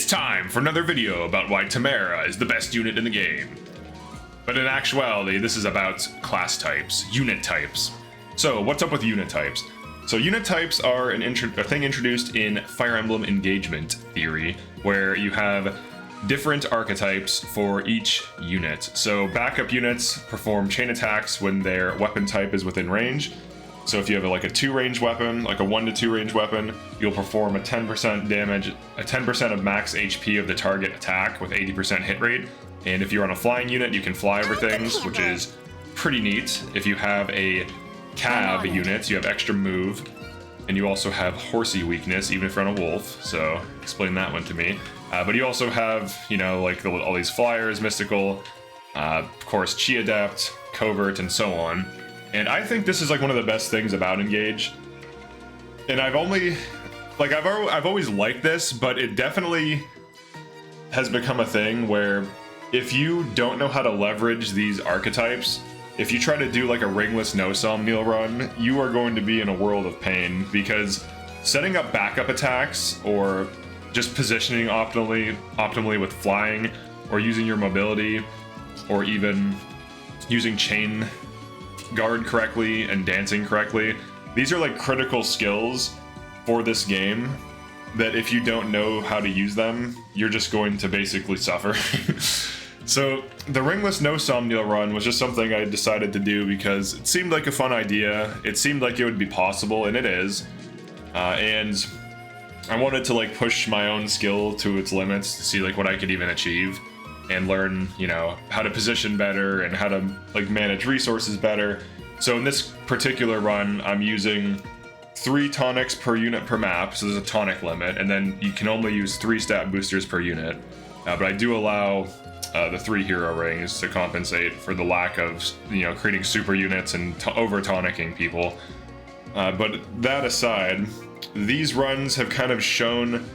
It's time for another video about why Tamara is the best unit in the game. But in actuality, this is about class types, unit types. So what's up with unit types? So unit types are a thing introduced in Fire Emblem engagement theory, where you have different archetypes for each unit. So backup units perform chain attacks when their weapon type is within range. So if you have like a 2 range weapon, like a 1 to 2 range weapon, you'll perform a 10% damage, a 10% of max HP of the target attack with 80% hit rate. And if you're on a flying unit, you can fly over things, which is pretty neat. If you have a cav unit, you have extra move, and you also have horsey weakness, even if you're on a wolf. So explain that one to me. But you also have, you know, like all these flyers, mystical, of course, chi adept, covert, and so on. And I think this is like one of the best things about Engage. And I've always liked this, but it definitely has become a thing where if you don't know how to leverage these archetypes, if you try to do like a Ringless no somnial run, you are going to be in a world of pain, because setting up backup attacks or just positioning optimally with flying, or using your mobility, or even using chain guard correctly and dancing correctly, these are like critical skills for this game that if you don't know how to use them, you're just going to basically suffer. So the Ringless no somnial run was just something I decided to do because it seemed like a fun idea. It seemed like it would be possible, and it is. And I wanted to like push my own skill to its limits to see like what I could even achieve, and learn, you know, how to position better and how to like manage resources better. So in this particular run, I'm using 3 tonics per unit per map, so there's a tonic limit, and then you can only use 3 stat boosters per unit. But I do allow the 3 hero rings to compensate for the lack of, you know, creating super units and over tonicking people. But that aside, these runs have kind of shown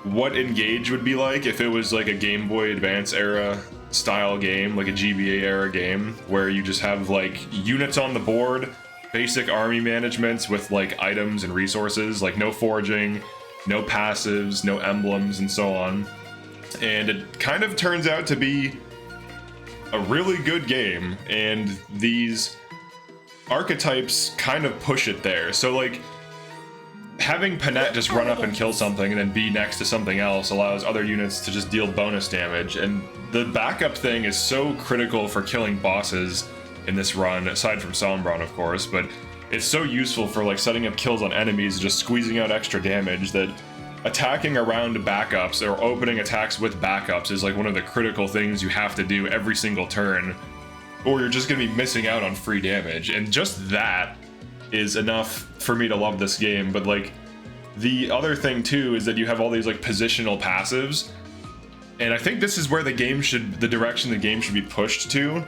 what Engage would be like if it was like a Game Boy Advance era style game, like a GBA era game, where you just have like units on the board, basic army management with like items and resources, like no foraging, no passives, no emblems, and so on. And it kind of turns out to be a really good game, and these archetypes kind of push it there. So like having Panette just run up and kill something and then be next to something else allows other units to just deal bonus damage, and the backup thing is so critical for killing bosses in this run, aside from Sombron of course, but it's so useful for like setting up kills on enemies, just squeezing out extra damage, that attacking around backups or opening attacks with backups is like one of the critical things you have to do every single turn, or you're just gonna be missing out on free damage. And just that is enough for me to love this game. But like the other thing too is that you have all these like positional passives, and I think this is where the direction the game should be pushed to.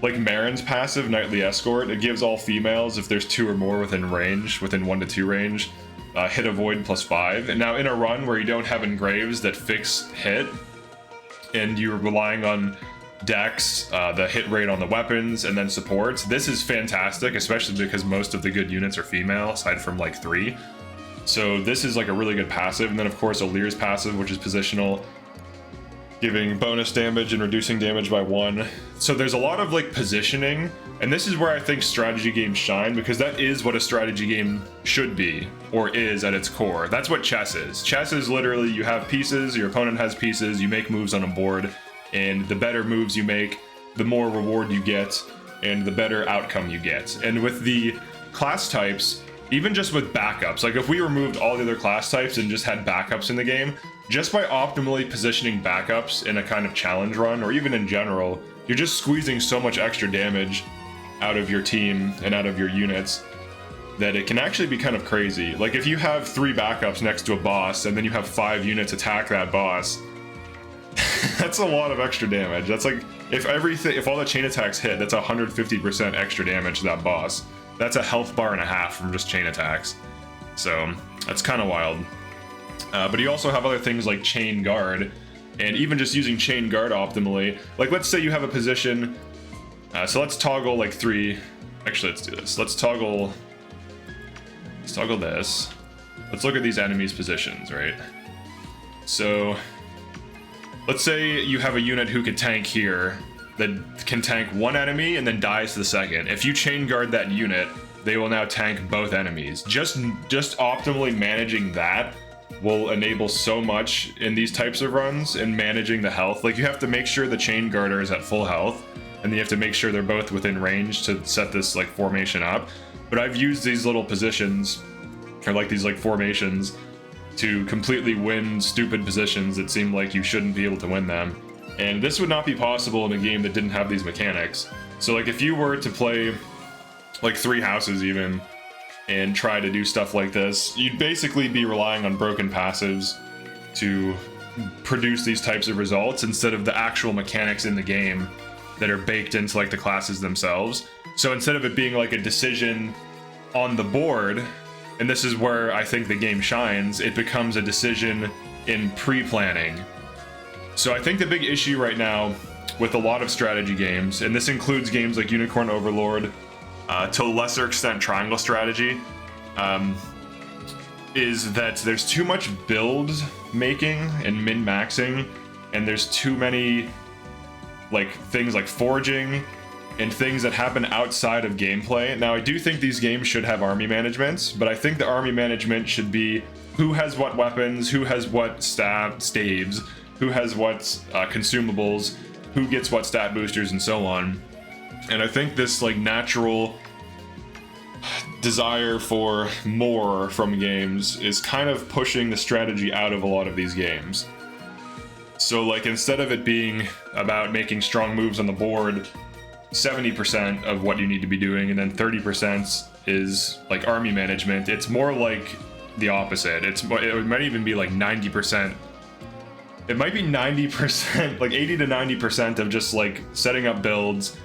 Like Marin's passive, Nightly Escort, it gives all females, if there's 2 or more within range, within 1 to 2 range, hit avoid +5. And now in a run where you don't have engraves that fix hit, and you're relying on dex, the hit rate on the weapons, and then supports, this is fantastic, especially because most of the good units are female, aside from like 3. So this is like a really good passive. And then of course Alir's passive, which is positional, giving bonus damage and reducing damage by 1. So there's a lot of like positioning, and this is where I think strategy games shine, because that is what a strategy game should be, or is at its core. That's what chess is. Chess is literally, you have pieces, your opponent has pieces, you make moves on a board, and the better moves you make, the more reward you get, and the better outcome you get. And with the class types, even just with backups, like if we removed all the other class types and just had backups in the game, just by optimally positioning backups in a kind of challenge run, or even in general, you're just squeezing so much extra damage out of your team and out of your units that it can actually be kind of crazy. Like if you have 3 backups next to a boss and then you have 5 units attack that boss, that's a lot of extra damage. That's like, if all the chain attacks hit, that's 150% extra damage to that boss. That's a health bar and a half from just chain attacks. So that's kind of wild. But you also have other things like chain guard, and even just using chain guard optimally. Like let's say you have a position, so let's toggle like 3, actually let's do this. Let's toggle this. Let's look at these enemies' positions, right? So let's say you have a unit who can tank here, that can tank one enemy and then dies to the second. If you chain guard that unit, they will now tank both enemies. Just optimally managing that will enable so much in these types of runs, and managing the health. Like, you have to make sure the chain guarder is at full health, and then you have to make sure they're both within range to set this like formation up. But I've used these little positions, or like these like formations, to completely win stupid positions that seem like you shouldn't be able to win them. And this would not be possible in a game that didn't have these mechanics. So like, if you were to play like 3 houses even, and try to do stuff like this, you'd basically be relying on broken passives to produce these types of results, instead of the actual mechanics in the game that are baked into like the classes themselves. So instead of it being like a decision on the board, and this is where I think the game shines, it becomes a decision in pre-planning. So I think the big issue right now with a lot of strategy games, and this includes games like Unicorn Overlord, to a lesser extent Triangle Strategy, is that there's too much build making and min-maxing, and there's too many like things like foraging and things that happen outside of gameplay. Now, I do think these games should have army management, but I think the army management should be who has what weapons, who has what staves, who has what consumables, who gets what stat boosters, and so on. And I think this like natural desire for more from games is kind of pushing the strategy out of a lot of these games. So like, instead of it being about making strong moves on the board, 70% of what you need to be doing, and then 30% is like army management, it's more like the opposite. It might even be like 90%. It might be 90%, like 80 to 90% of just like setting up builds,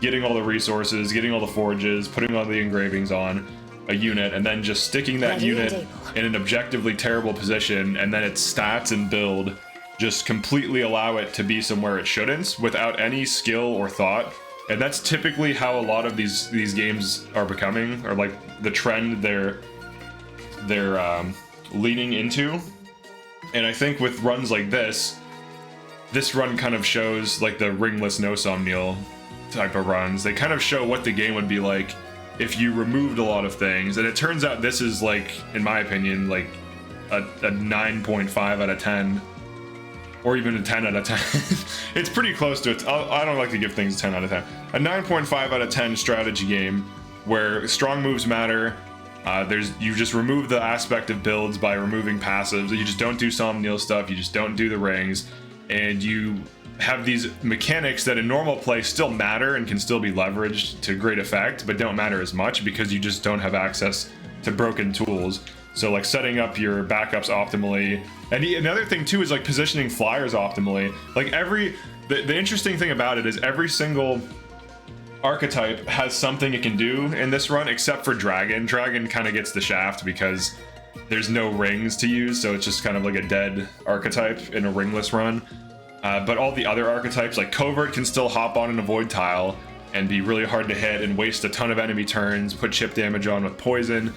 getting all the resources, getting all the forges, putting all the engravings on a unit, and then just sticking that unit in an objectively terrible position, and then its stats and build just completely allow it to be somewhere it shouldn't without any skill or thought. And that's typically how a lot of these games are becoming, or like the trend they're leaning into. And I think with runs like this run kind of shows like the Ringless No Somnial type of runs. They kind of show what the game would be like if you removed a lot of things. And it turns out this is like, in my opinion, like a 9.5 out of 10, or even a 10 out of 10. It's pretty close to it. I don't like to give things a 10 out of 10. A 9.5 out of 10 strategy game where strong moves matter. You just remove the aspect of builds by removing passives. You just don't do Somnial stuff. You just don't do the rings, and you have these mechanics that in normal play still matter and can still be leveraged to great effect, but don't matter as much because you just don't have access to broken tools. So like setting up your backups optimally, and another thing too is like positioning flyers optimally. Like the interesting thing about it is every single archetype has something it can do in this run, except for Dragon. Dragon kind of gets the shaft because there's no rings to use, so it's just kind of like a dead archetype in a ringless run. But all the other archetypes, like Covert, can still hop on an avoid tile and be really hard to hit and waste a ton of enemy turns, put chip damage on with poison.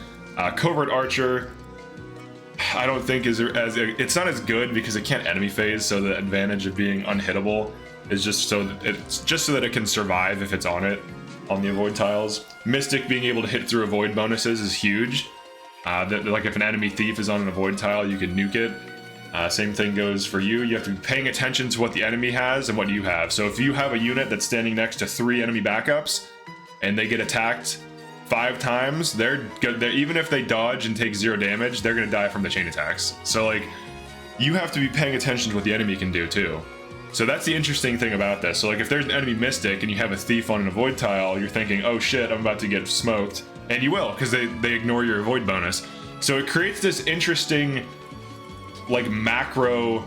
Covert Archer, I don't think it's not as good because it can't enemy phase, so the advantage of being unhittable is just so that it can survive if it's on the avoid tiles. Mystic being able to hit through avoid bonuses is huge. Like if an enemy thief is on an avoid tile, you can nuke it. Same thing goes for you. You have to be paying attention to what the enemy has and what you have. So if you have a unit that's standing next to 3 enemy backups and they get attacked 5 times, they're even if they dodge and take 0 damage, they're gonna die from the chain attacks. So like, you have to be paying attention to what the enemy can do too. So that's the interesting thing about this. So like, if there's an enemy Mystic and you have a thief on an avoid tile, you're thinking, oh shit, I'm about to get smoked. And you will, because they ignore your avoid bonus. So it creates this interesting like macro,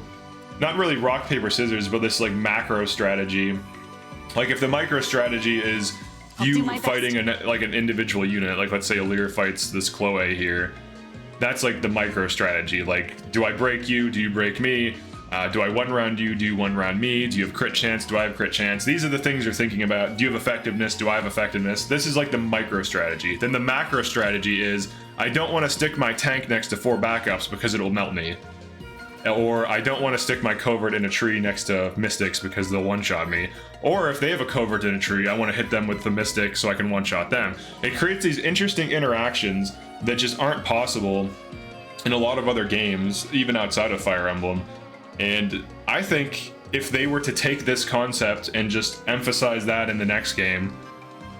not really rock paper scissors, but this like macro strategy. Like if the micro strategy is you fighting an individual unit, like let's say Alir fights this Chloe here, that's like the micro strategy. Like, do I break you? Do you break me? Do I one round you? Do you one round me? Do you have crit chance? Do I have crit chance? These are the things you're thinking about. Do you have effectiveness? Do I have effectiveness? This is like the micro strategy. Then the macro strategy is, I don't want to stick my tank next to 4 backups because it'll melt me. or I don't want to stick my covert in a tree next to mystics because they'll one-shot me. Or if they have a covert in a tree, I want to hit them with the mystic so I can one-shot them. It creates these interesting interactions that just aren't possible in a lot of other games, even outside of Fire Emblem. And I think if they were to take this concept and just emphasize that in the next game,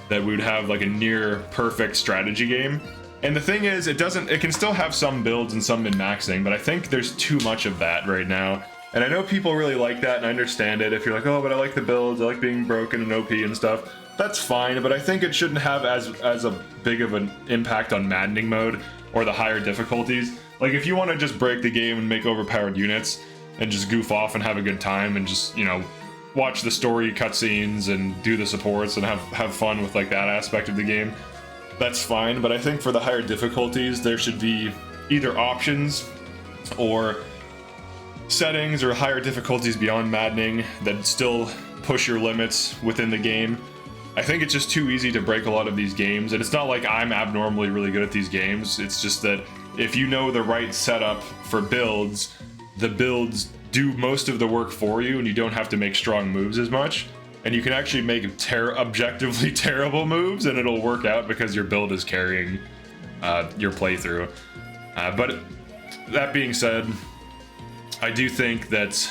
that we would have like a near perfect strategy game. And the thing is, it can still have some builds and some min-maxing, but I think there's too much of that right now. And I know people really like that, and I understand it. If you're like, oh, but I like the builds, I like being broken and OP and stuff, that's fine, but I think it shouldn't have as a big of an impact on maddening mode or the higher difficulties. Like, if you want to just break the game and make overpowered units and just goof off and have a good time and just, you know, watch the story cutscenes and do the supports and have fun with like that aspect of the game, that's fine. But I think for the higher difficulties, there should be either options or settings or higher difficulties beyond maddening that still push your limits within the game. I think it's just too easy to break a lot of these games, and it's not like I'm abnormally really good at these games. It's just that if you know the right setup for builds, the builds do most of the work for you, and you don't have to make strong moves as much. And you can actually make objectively terrible moves, and it'll work out because your build is carrying your playthrough. But that being said, I do think that,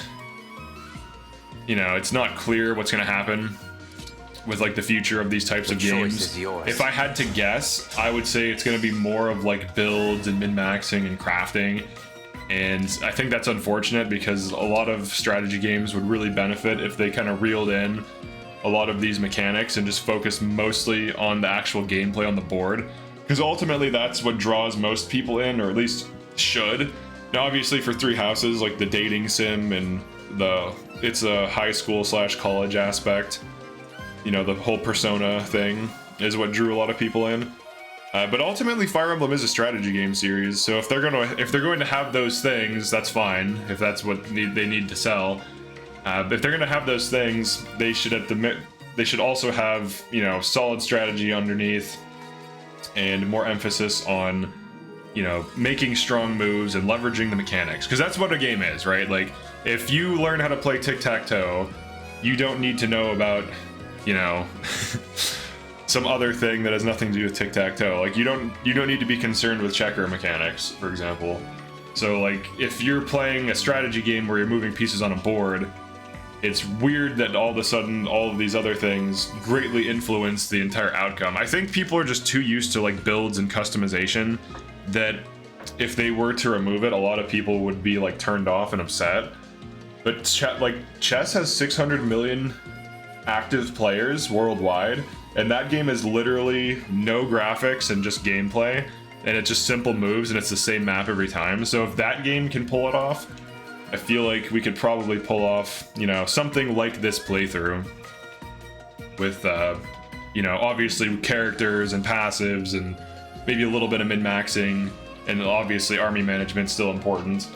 you know, it's not clear what's going to happen with like the future of these types of games. If I had to guess, I would say it's going to be more of like builds and min-maxing and crafting. And I think that's unfortunate because a lot of strategy games would really benefit if they kind of reeled in a lot of these mechanics and just focused mostly on the actual gameplay on the board. Because ultimately that's what draws most people in, or at least should. Now obviously for Three Houses, like the dating sim and it's a high school / college aspect, you know, the whole Persona thing is what drew a lot of people in. But ultimately, Fire Emblem is a strategy game series, so if they're going to have those things, that's fine. If that's what they need to sell, if they're going to have those things, they should also have, you know, solid strategy underneath, and more emphasis on, you know, making strong moves and leveraging the mechanics, because that's what a game is, right? Like, if you learn how to play tic-tac-toe, you don't need to know about, you know, some other thing that has nothing to do with tic-tac-toe. Like, you don't need to be concerned with checker mechanics, for example. So like, if you're playing a strategy game where you're moving pieces on a board, it's weird that all of a sudden all of these other things greatly influence the entire outcome. I think people are just too used to like builds and customization that if they were to remove it, a lot of people would be like turned off and upset. But chess has 600 million active players worldwide, and that game is literally no graphics and just gameplay, and it's just simple moves, and it's the same map every time. So if that game can pull it off, I feel like we could probably pull off, you know, something like this playthrough with, you know, obviously characters and passives and maybe a little bit of min-maxing, and obviously army management still important.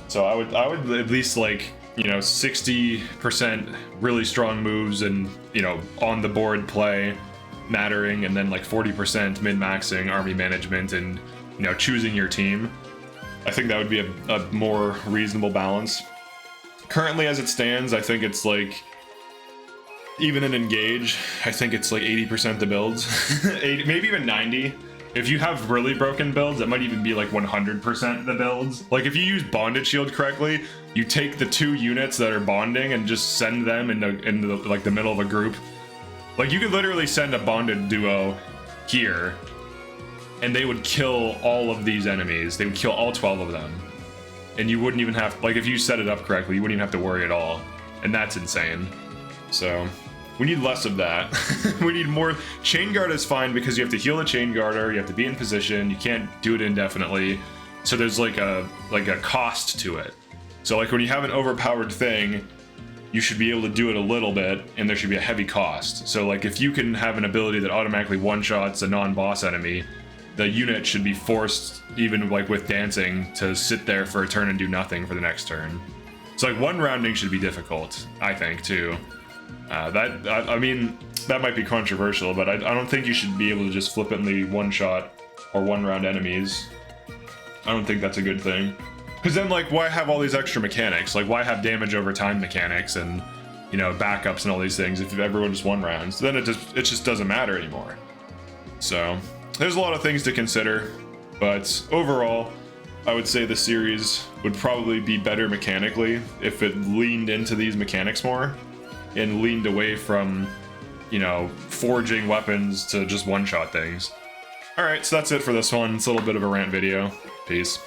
So I would at least like, you know, 60% really strong moves and, you know, on the board play mattering, and then like 40% min-maxing army management and, you know, choosing your team. I think that would be a more reasonable balance. Currently as it stands, I think it's like, even in Engage, I think it's like 80% the builds, 80, maybe even 90. If you have really broken builds, it might even be like 100% the builds. Like if you use Bonded Shield correctly, you take the 2 units that are bonding and just send them in the like the middle of a group. Like you could literally send a bonded duo here, and they would kill all of these enemies. They would kill all 12 of them. And you wouldn't even have, like if you set it up correctly, you wouldn't even have to worry at all. And that's insane. So we need less of that. We need more. Chain Guard is fine because you have to heal the Chain Guarder, you have to be in position, you can't do it indefinitely. So there's like a cost to it. So like when you have an overpowered thing, you should be able to do it a little bit, and there should be a heavy cost. So like if you can have an ability that automatically one-shots a non-boss enemy, the unit should be forced, even like with dancing, to sit there for a turn and do nothing for the next turn. So like one rounding should be difficult, I think, too. I mean, that might be controversial, but I don't think you should be able to just flippantly one-shot or one-round enemies. I don't think that's a good thing. Because then, like, why have all these extra mechanics? Like, why have damage over time mechanics and, you know, backups and all these things if everyone just won rounds? Then it just doesn't matter anymore. So there's a lot of things to consider, but overall, I would say the series would probably be better mechanically if it leaned into these mechanics more and leaned away from, you know, forging weapons to just one-shot things. Alright, so that's it for this one. It's a little bit of a rant video. Peace.